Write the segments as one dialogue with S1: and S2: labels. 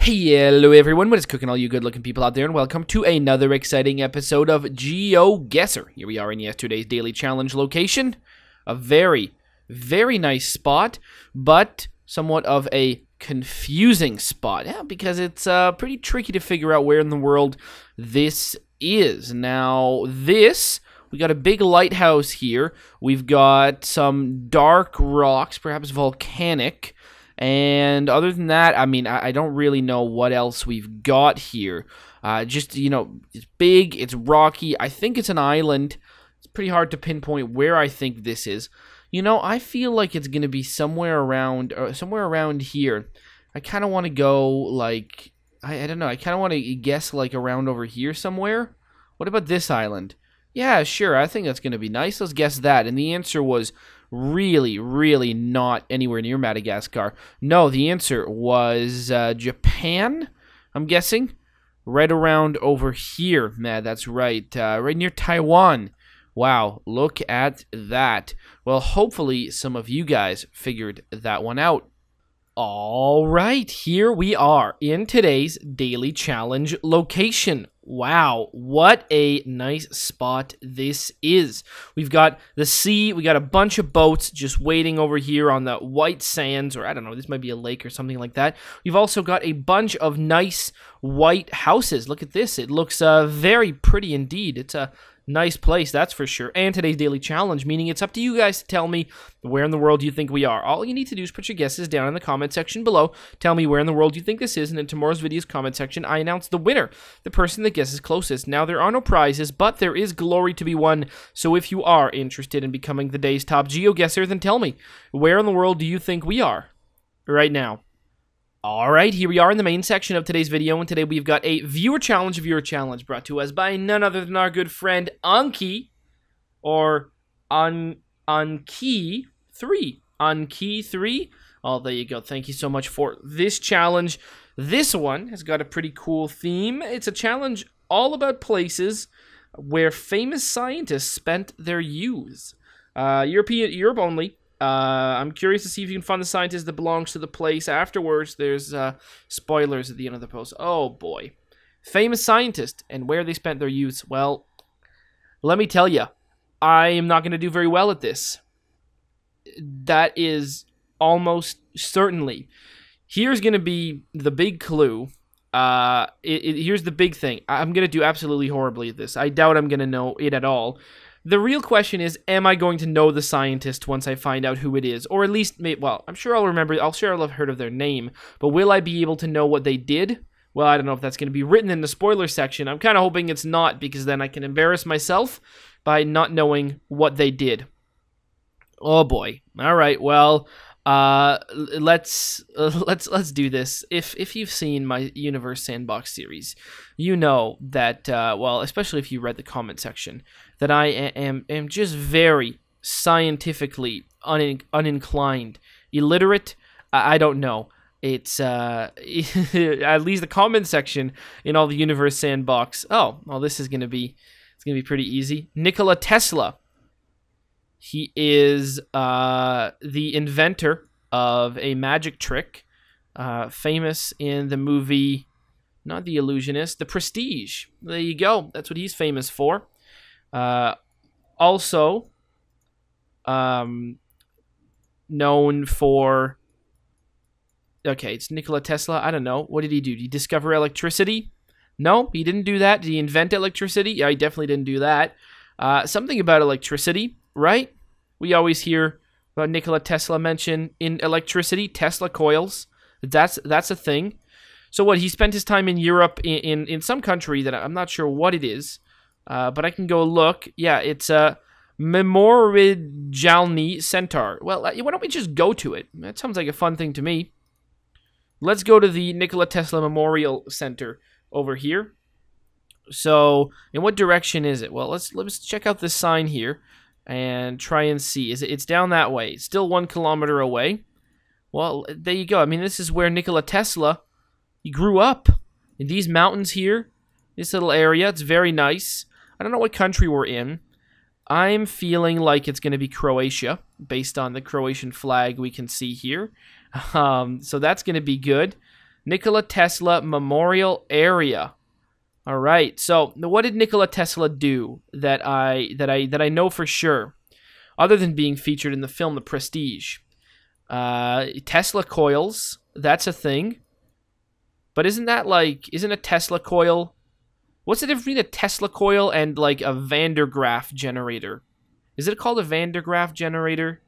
S1: Hello everyone, what is cooking all you good looking people out there, and welcome to another exciting episode of GeoGuessr. Here we are in yesterday's daily challenge location. A very, very nice spot, but somewhat of a confusing spot. Yeah, because it's pretty tricky to figure out where in the world this is. Now, we got a big lighthouse here. We've got some dark rocks, perhaps volcanic. And other than that, I mean, I don't really know what else we've got here. Just, you know, it's big, it's rocky. I think it's an island. It's pretty hard to pinpoint where I think this is. You know, I feel like it's going to be somewhere around here. I kind of want to go, like, I don't know. I kind of want to guess, like, around over here somewhere. What about this island? Yeah, sure. I think that's going to be nice. Let's guess that. And the answer was really, really not anywhere near Madagascar. No, the answer was Japan, I'm guessing. Right around over here. Man, that's right. Right near Taiwan. Wow, look at that. Well, hopefully some of you guys figured that one out. All right, here we are in today's daily challenge location. Wow, what a nice spot this is. We've got the sea, we got a bunch of boats just waiting over here on the white sands, or I don't know, this might be a lake or something like that. We've also got a bunch of nice white houses. Look at this, it looks very pretty indeed. It's a nice place, that's for sure. And today's daily challenge, meaning it's up to you guys to tell me where in the world you think we are. All you need to do is put your guesses down in the comment section below. Tell me where in the world you think this is, and in tomorrow's video's comment section, I announce the winner, the person that guesses closest. Now, there are no prizes, but there is glory to be won. So if you are interested in becoming the day's top GeoGuessr, then tell me, where in the world do you think we are right now? Alright, here we are in the main section of today's video, and today we've got a viewer challenge brought to us by none other than our good friend Anki, or Anki3. Anki3. Oh, there you go. Thank you so much for this challenge. This one has got a pretty cool theme. It's a challenge all about places where famous scientists spent their youth. Europe only. I'm curious to see if you can find the scientist that belongs to the place. Afterwards, there's spoilers at the end of the post. Oh boy. Famous scientist and where they spent their youth. Well, let me tell you, I am not going to do very well at this. That is almost certainly. Here's going to be the big clue. Here's the big thing. I'm going to do absolutely horribly at this. I doubt I'm going to know it at all. The real question is, am I going to know the scientist once I find out who it is? Or at least, well, I'm sure I'll remember, I'll have heard of their name, but will I be able to know what they did? Well, I don't know if that's going to be written in the spoiler section. I'm kind of hoping it's not, because then I can embarrass myself by not knowing what they did. Oh boy. All right, well, let's do this. If you've seen my Universe Sandbox series, you know that, well, especially if you read the comment section, that I am just very scientifically uninclined, illiterate. I don't know. It's at least the comment section in all the Universe Sandbox. Oh, well, this is gonna be pretty easy. Nikola Tesla. He is the inventor of a magic trick, famous in the movie, not The Illusionist, The Prestige. There you go. That's what he's famous for. Also, known for, okay, it's Nikola Tesla. I don't know. What did he do? Did he discover electricity? No, he didn't do that. Did he invent electricity? Yeah, he definitely didn't do that. Something about electricity, right? We always hear about Nikola Tesla mentioned in electricity, Tesla coils. That's a thing. So what, he spent his time in Europe in some country that I'm not sure what it is, but I can go look. Yeah, it's Memorijalny Centaur. Well, why don't we just go to it? That sounds like a fun thing to me. Let's go to the Nikola Tesla Memorial Center over here. So, in what direction is it? Well, let's check out this sign here and try and see. It's down that way. It's still 1 kilometer away. Well, there you go. I mean, this is where Nikola Tesla, he grew up. In these mountains here, this little area, it's very nice. I don't know what country we're in. I'm feeling like it's going to be Croatia, based on the Croatian flag we can see here. So that's going to be good. Nikola Tesla Memorial Area. All right. So, what did Nikola Tesla do that I know for sure, other than being featured in the film The Prestige? Tesla coils. That's a thing. But isn't a Tesla coil? What's the difference between a Tesla coil and like a Van der Graaf generator? Is it called a Van der Graaf generator?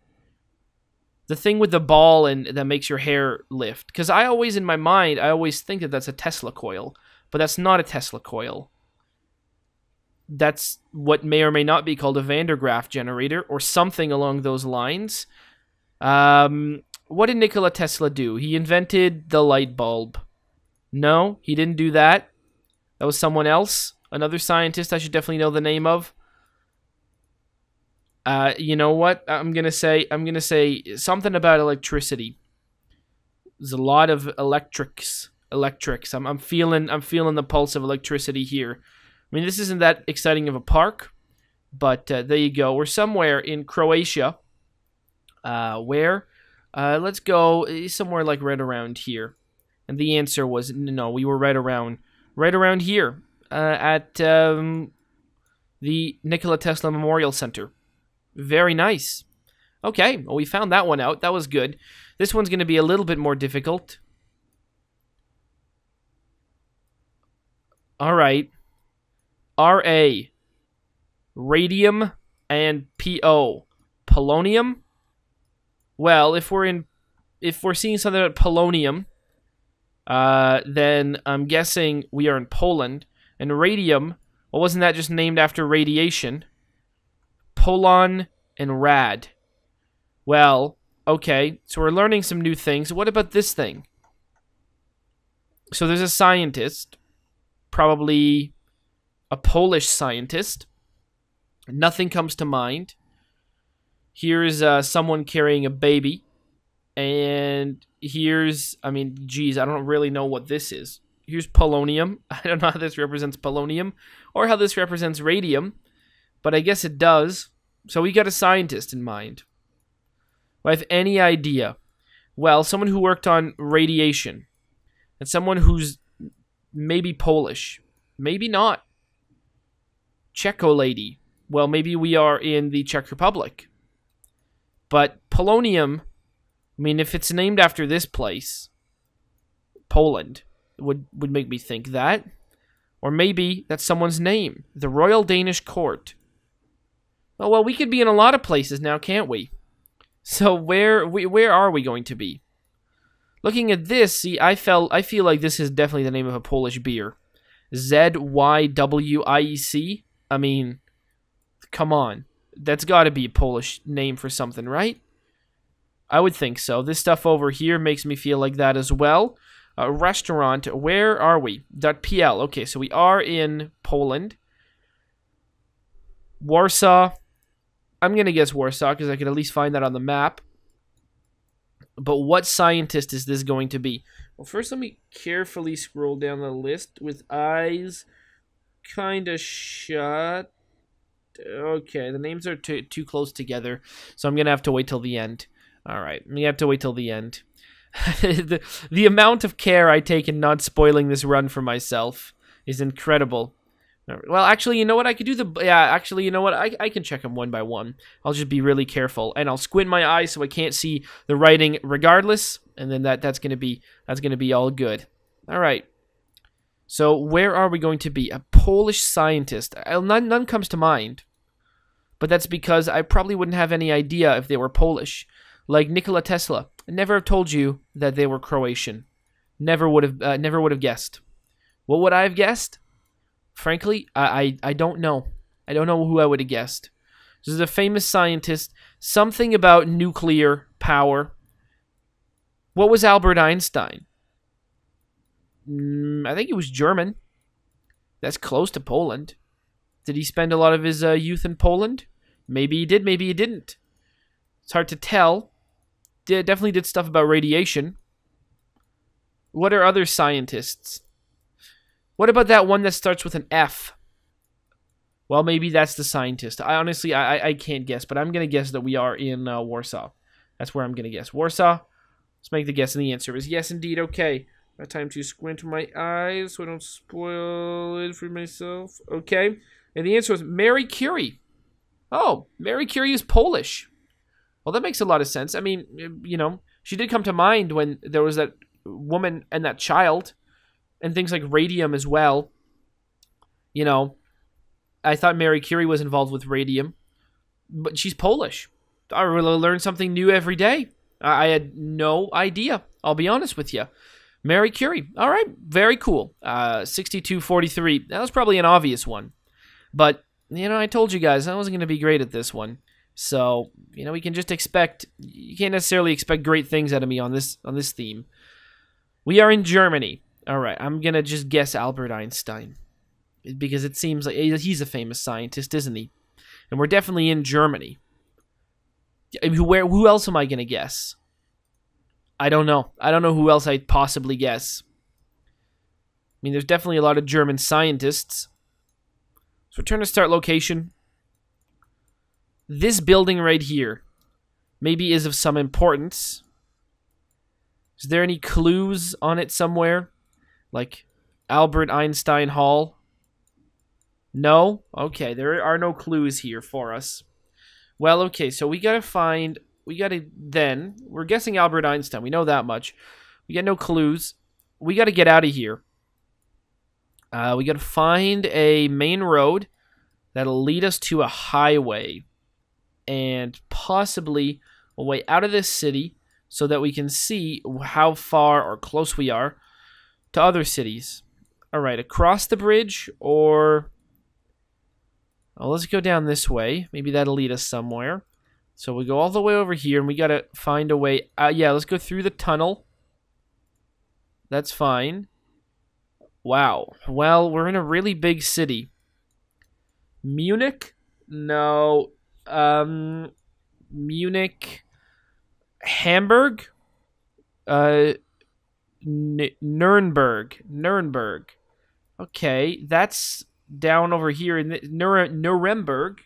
S1: The thing with the ball and that makes your hair lift. Because in my mind, I always think that that's a Tesla coil. But that's not a Tesla coil. That's what may or may not be called a Van der Graaf generator or something along those lines. What did Nikola Tesla do? He invented the light bulb. No, he didn't do that. That was someone else. Another scientist I should definitely know the name of. You know what? I'm gonna say something about electricity. There's a lot of electrics. I'm feeling the pulse of electricity here. I mean, this isn't that exciting of a park, but there you go. We're somewhere in Croatia. Where? Let's go somewhere like right around here. And the answer was no. We were right around here at the Nikola Tesla Memorial Center. Very nice. Okay, well, we found that one out. That was good. This one's going to be a little bit more difficult. All right. Ra. Radium and Po. Polonium? Well, if we're seeing something about polonium, then I'm guessing we are in Poland. And radium, well, wasn't that just named after radiation? Polon and rad. Well, okay, so we're learning some new things. What about this thing? So there's a scientist, probably a Polish scientist. Nothing comes to mind. Here's someone carrying a baby. And here's, I don't really know what this is. Here's polonium. I don't know how this represents polonium or how this represents radium, but I guess it does. So we got a scientist in mind. Do I have any idea? Well, someone who worked on radiation. And someone who's maybe Polish. Maybe not. Czecho lady. Well, maybe we are in the Czech Republic. But polonium, if it's named after this place, Poland, would make me think that. Or maybe that's someone's name. The Royal Danish Court. Oh, well, we could be in a lot of places now, can't we? So where are we going to be? Looking at this, see, I feel like this is definitely the name of a Polish beer. ZYWIEC? Come on. That's got to be a Polish name for something, right? I would think so. This stuff over here makes me feel like that as well. Restaurant, where are we? .pl. Okay, so we are in Poland. Warsaw. I'm going to guess Warsaw because I could at least find that on the map. But what scientist is this going to be? Well, first let me carefully scroll down the list with eyes kind of shut. Okay, the names are too close together, so I'm going to have to wait till the end. All right, we have to wait till the end. the amount of care I take in not spoiling this run for myself is incredible. Well, actually, you know what? I could do you know what? I can check them one by one. I'll just be really careful, and I'll squint my eyes so I can't see the writing regardless, and then that's gonna be all good. All right. So where are we going to be? A Polish scientist. None comes to mind, but that's because I probably wouldn't have any idea if they were Polish. Like Nikola Tesla, I never have told you that they were Croatian. Never would have guessed. What would I have guessed? Frankly, I don't know. I don't know who I would have guessed. This is a famous scientist. Something about nuclear power. What was Albert Einstein? I think he was German. That's close to Poland. Did he spend a lot of his youth in Poland? Maybe he did, maybe he didn't. It's hard to tell. Definitely did stuff about radiation. What are other scientists? What about that one that starts with an F? Well, maybe that's the scientist. I can't guess, but I'm going to guess that we are in Warsaw. That's where I'm going to guess. Warsaw. Let's make the guess, and the answer is yes, indeed. Okay. I have time to squint my eyes so I don't spoil it for myself. Okay. And the answer was Mary Curie. Oh, Mary Curie is Polish. Well, that makes a lot of sense. I mean, you know, she did come to mind when there was that woman and that child and things like radium as well. You know, I thought Mary Curie was involved with radium, but she's Polish. I really learn something new every day. I had no idea. I'll be honest with you. Mary Curie. All right, very cool. 6243. That was probably an obvious one. But, you know, I told you guys I wasn't going to be great at this one. So, you know, we can just expect, you can't necessarily expect great things out of me on this theme. We are in Germany. All right, I'm going to just guess Albert Einstein. Because it seems like he's a famous scientist, isn't he? And we're definitely in Germany. Who else am I going to guess? I don't know. I don't know who else I'd possibly guess. I mean, there's definitely a lot of German scientists. So return to start location. This building right here maybe is of some importance. Is there any clues on it somewhere? Like Albert Einstein Hall? No? Okay, there are no clues here for us. Well, okay, so we're guessing Albert Einstein. We know that much. We got no clues. We got to get out of here. We got to find a main road that'll lead us to a highway. And possibly a way out of this city so that we can see how far or close we are to other cities. All right, across the bridge or... Well, let's go down this way. Maybe that'll lead us somewhere. So we go all the way over here, and we gotta find a way. Yeah, let's go through the tunnel. That's fine. Wow. Well, we're in a really big city. Munich? No. Munich. Hamburg? Nuremberg. Nuremberg. Okay, that's down over here in Nuremberg.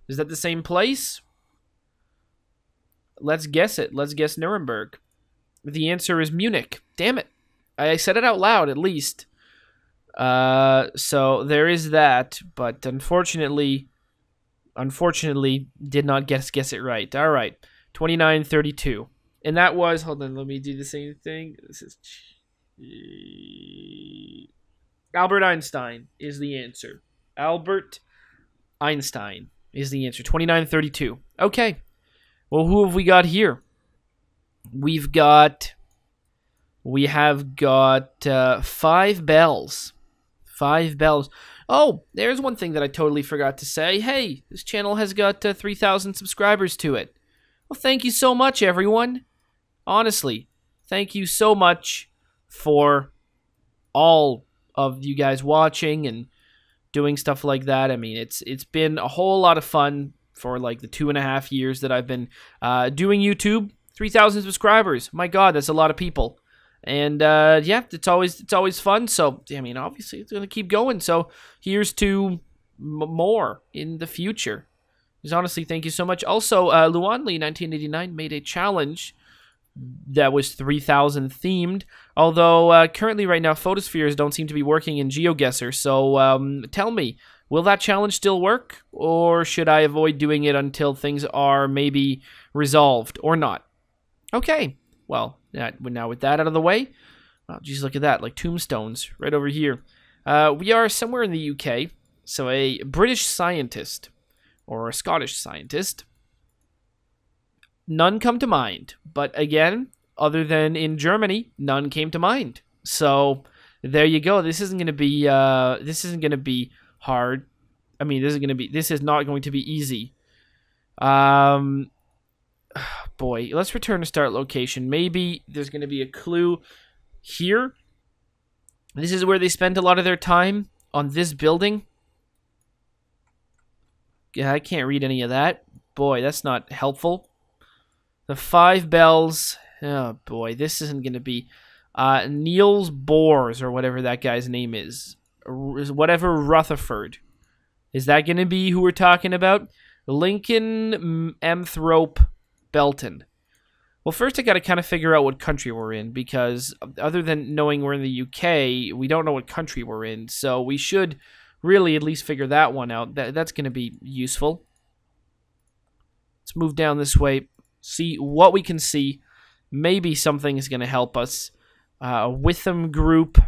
S1: Is that the same place? Let's guess it. Let's guess Nuremberg. The answer is Munich. Damn it. I said it out loud, at least. So there is that, but unfortunately did not guess it right. All right. 2932. And that was, hold on, let me do the same thing. This is Albert Einstein is the answer. Albert Einstein is the answer. 2932. Okay. Well, who have we got here? We have got 5 bells. 5 bells. Oh, there's one thing that I totally forgot to say. Hey, this channel has got 3,000 subscribers to it. Well, thank you so much, everyone. Honestly, thank you so much for all of you guys watching and doing stuff like that. I mean, it's been a whole lot of fun for like the 2.5 years that I've been doing YouTube. 3,000 subscribers. My God, that's a lot of people. And yeah, it's always fun. So I mean, obviously, it's gonna keep going. So here's to more in the future. Because honestly, thank you so much. Also, Luanli 1989 made a challenge that was 3,000 themed. Although currently, right now, photospheres don't seem to be working in GeoGuessr. So tell me, will that challenge still work, or should I avoid doing it until things are maybe resolved or not? Okay. Well, now with that out of the way, oh, geez, look at that, like tombstones right over here. We are somewhere in the UK, so a British scientist, or a Scottish scientist. None come to mind, but again, other than in Germany, none came to mind. So there you go. This isn't going to be hard. I mean, this is not going to be easy. Boy, let's return to start location. Maybe there's going to be a clue here. This is where they spend a lot of their time, on this building. Yeah, I can't read any of that. Boy, that's not helpful. The 5 bells. Oh, boy, this isn't going to be... Niels Bohr, or whatever that guy's name is. Whatever Rutherford. Is that going to be who we're talking about? Lincoln Amthrope Belton. Well, first I got to kind of figure out what country we're in, because other than knowing we're in the UK, we don't know what country we're in. So we should really at least figure that one out. That's going to be useful. Let's move down this way, see what we can see. Maybe something is going to help us. Witham Group.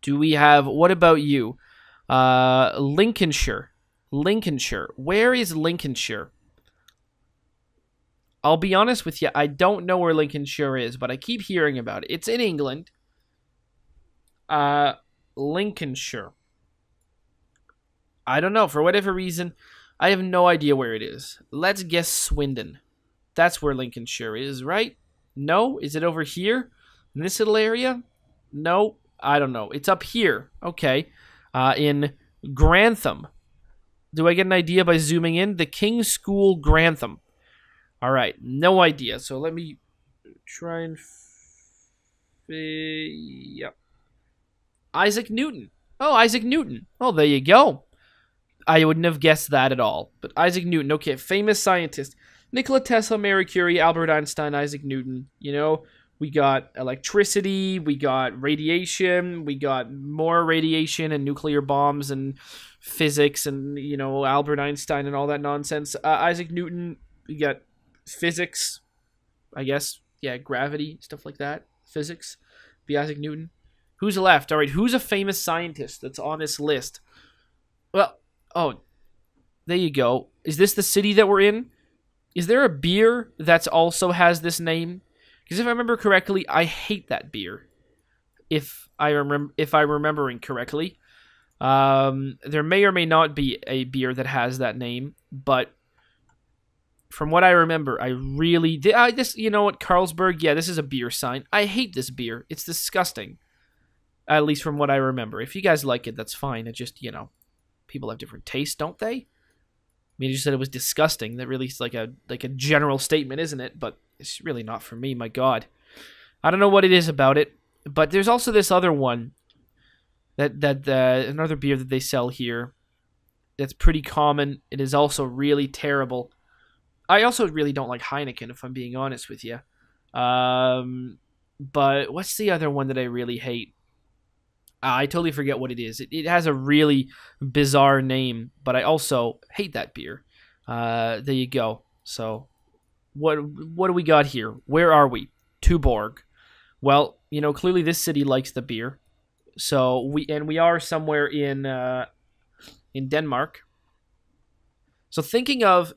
S1: Do we have, what about you? Lincolnshire. Lincolnshire. Where is Lincolnshire? I'll be honest with you, I don't know where Lincolnshire is, but I keep hearing about it. It's in England. Lincolnshire. I don't know. For whatever reason, I have no idea where it is. Let's guess Swindon. That's where Lincolnshire is, right? No? Is it over here? In this little area? No? I don't know. It's up here. Okay. In Grantham. Do I get an idea by zooming in? The King's School, Grantham. All right, no idea. So let me try and... Yep. Isaac Newton. Oh, Isaac Newton. Oh, there you go. I wouldn't have guessed that at all. But Isaac Newton, okay, famous scientist. Nikola Tesla, Marie Curie, Albert Einstein, Isaac Newton. You know, we got electricity, we got radiation, we got more radiation and nuclear bombs and physics and, you know, Albert Einstein and all that nonsense. Isaac Newton, we got... physics, I guess. Yeah, gravity, stuff like that. Physics. Be Isaac Newton. Who's left? All right, who's a famous scientist that's on this list? Well, oh, there you go. Is this the city that we're in? Is there a beer that also has this name? Because if I remember correctly, I hate that beer. If I'm remembering correctly. There may or may not be a beer that has that name, but from what I remember, I really did. You know what, Carlsberg? Yeah, this is a beer sign. I hate this beer. It's disgusting. At least from what I remember. If you guys like it, that's fine. It just, you know, people have different tastes, don't they? I mean, you just said it was disgusting. That really is like a general statement, isn't it? But it's really not for me. My God, I don't know what it is about it. But there's also this other one another beer that they sell here. That's pretty common. It is also really terrible. I also really don't like Heineken, if I'm being honest with you. But what's the other one that I really hate? I totally forget what it is. It has a really bizarre name, but I also hate that beer. There you go. So, what do we got here? Where are we? Tuborg. Well, you know, clearly this city likes the beer. So we are somewhere in Denmark. So thinking of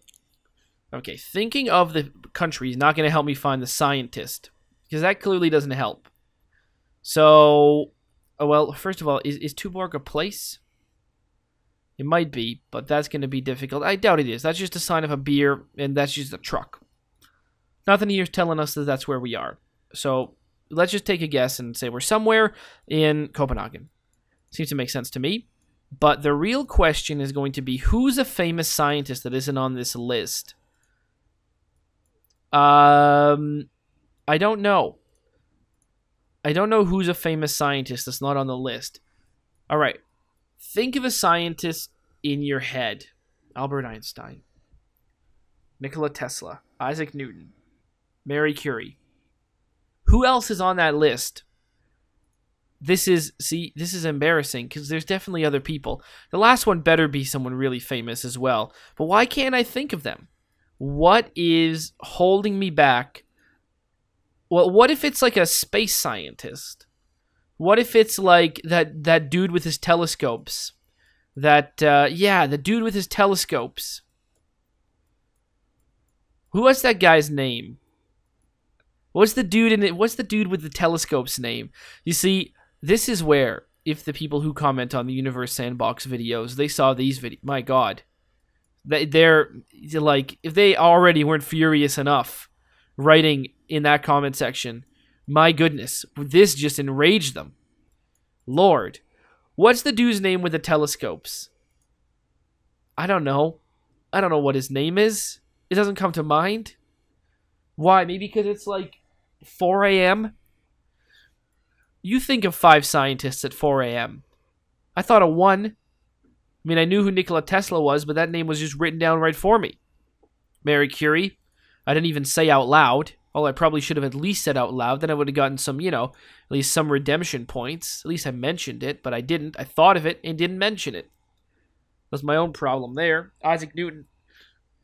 S1: the country is not going to help me find the scientist, because that clearly doesn't help. So, well, first of all, is Tuborg a place? It might be, but that's going to be difficult. I doubt it is. That's just a sign of a beer, and that's just a truck. Nothing here's telling us that that's where we are. So let's just take a guess and say we're somewhere in Copenhagen. Seems to make sense to me. But the real question is going to be, who's a famous scientist that isn't on this list? I don't know. I don't know who's a famous scientist that's not on the list. All right. Think of a scientist in your head. Albert Einstein. Nikola Tesla. Isaac Newton. Marie Curie. Who else is on that list? This is embarrassing, because there's definitely other people. The last one better be someone really famous as well. But why can't I think of them? What is holding me back? Well, what if it's like a space scientist? What if it's like that dude with his telescopes? The dude with his telescopes. What's that guy's name? What's the dude with the telescopes name? You see, this is where, if the people who comment on the Universe Sandbox videos, they saw these videos, my God. They're like, if they already weren't furious enough writing in that comment section, my goodness, this just enraged them. Lord, what's the dude's name with the telescopes? I don't know. I don't know what his name is. It doesn't come to mind. Why? Maybe because it's like 4 a.m.? You think of 5 scientists at 4 a.m. I thought of one. I mean, I knew who Nikola Tesla was, but that name was just written down right for me. Marie Curie. I didn't even say out loud. Oh, I probably should have at least said out loud. Then I would have gotten some, at least some redemption points. At least I mentioned it, but I didn't. I thought of it and didn't mention it. That's my own problem there. Isaac Newton,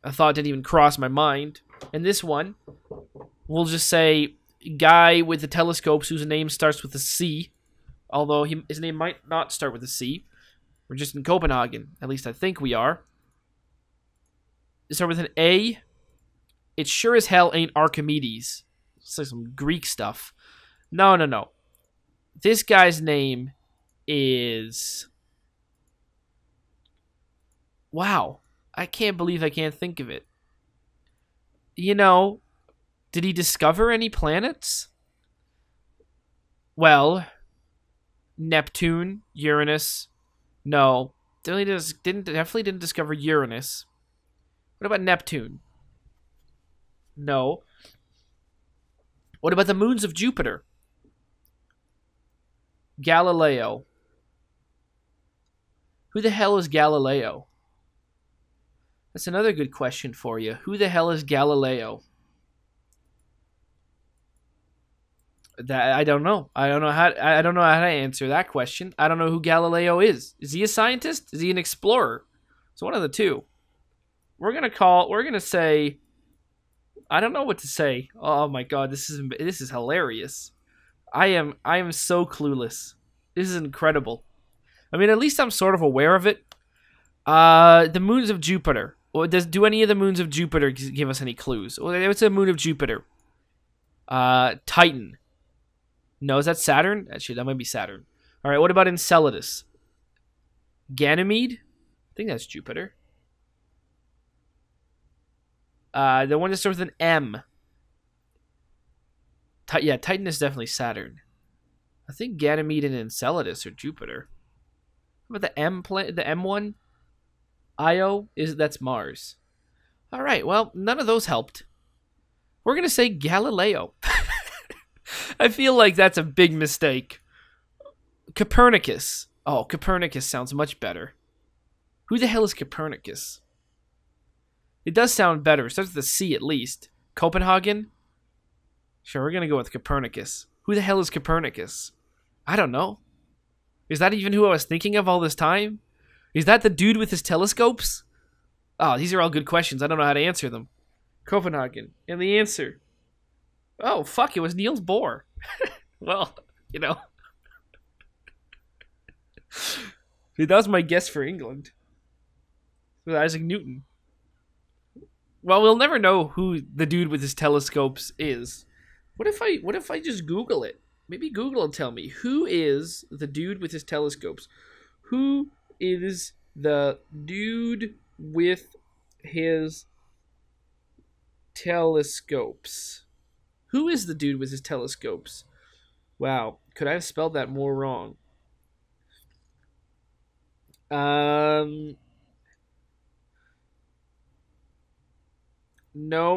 S1: I thought didn't even cross my mind. And this one, we'll just say guy with the telescopes whose name starts with a C. Although his name might not start with a C. We're just in Copenhagen. At least I think we are. Start with an A. It sure as hell ain't Archimedes. It's like some Greek stuff. No. This guy's name is... Wow. I can't believe I can't think of it. Did he discover any planets? Well, Neptune, Uranus. No. Definitely didn't discover Uranus. What about Neptune? No. What about the moons of Jupiter? Galileo. Who the hell is Galileo? That's another good question for you. Who the hell is Galileo? I don't know. I don't know how to answer that question. I don't know who Galileo is. Is he a scientist? Is he an explorer? It's one of the two. We're gonna say, I don't know what to say. Oh my god, this is hilarious. I am so clueless. This is incredible. I mean, at least I'm sort of aware of it. The moons of Jupiter. Do any of the moons of Jupiter give us any clues? What's a moon of Jupiter? Titan. No, is that Saturn? Actually, that might be Saturn. All right, what about Enceladus? Ganymede? I think that's Jupiter. The one that starts with an M. Yeah, Titan is definitely Saturn. I think Ganymede and Enceladus are Jupiter. How about the M one? Io that's Mars. All right, well, none of those helped. We're gonna say Galileo. I feel like that's a big mistake. Copernicus. Oh, Copernicus sounds much better. Who the hell is Copernicus? It does sound better. It starts with a C at least. Copenhagen? Sure, we're gonna go with Copernicus. Who the hell is Copernicus? I don't know. Is that even who I was thinking of all this time? Is that the dude with his telescopes? Oh, these are all good questions. I don't know how to answer them. Copenhagen. And the answer. Oh, fuck, it was Niels Bohr. Well, That was my guess for England. With Isaac Newton. Well, we'll never know who the dude with his telescopes is. What if I just Google it? Maybe Google will tell me. Who is the dude with his telescopes? Who is the dude with his telescopes? Who is the dude with his telescopes? Wow, could I have spelled that more wrong? No,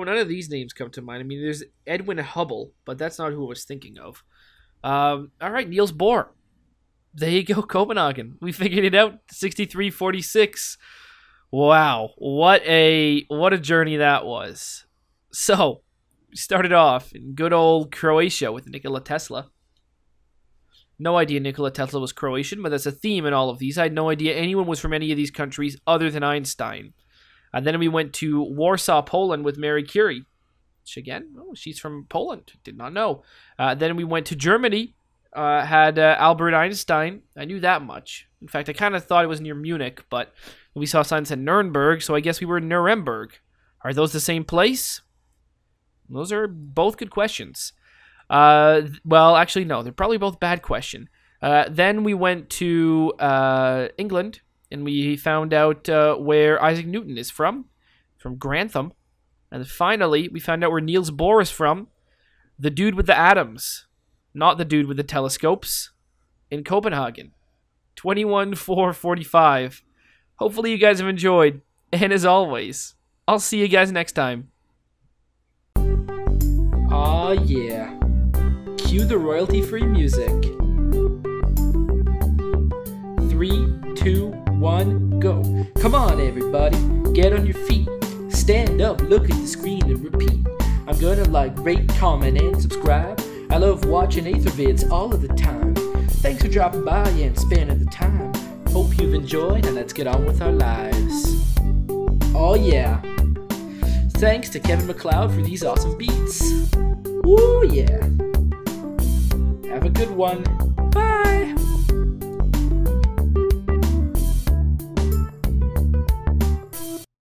S1: none of these names come to mind. I mean, there's Edwin Hubble, but that's not who I was thinking of. All right, Niels Bohr. There you go, Copenhagen. We figured it out. 63-46. Wow, what a journey that was. So, we started off in good old Croatia with Nikola Tesla. No idea Nikola Tesla was Croatian, but that's a theme in all of these. I had no idea anyone was from any of these countries other than Einstein. And then we went to Warsaw, Poland with Marie Curie. Which again, oh, she's from Poland. Did not know. Then we went to Germany. Had Albert Einstein. I knew that much. In fact, I kind of thought it was near Munich, but we saw signs at Nuremberg, so I guess we were in Nuremberg. Are those the same place? Those are both good questions. Well, actually, no. They're probably both bad questions. Then we went to England, and we found out where Isaac Newton is from Grantham. And finally, we found out where Niels Bohr is from, the dude with the atoms, not the dude with the telescopes, in Copenhagen. 21-4-45. Hopefully you guys have enjoyed, and as always, I'll see you guys next time. Aw, yeah. Cue the royalty-free music. 3, 2, 1, go. Come on, everybody. Get on your feet. Stand up, look at the screen, and repeat.
S2: gonna like, rate, comment, and subscribe. I love watching Ather vids all of the time. Thanks for dropping by and spending the time. Hope you've enjoyed, and let's get on with our lives. Oh yeah. Thanks to Kevin MacLeod for these awesome beats. Woo yeah. Have a good one.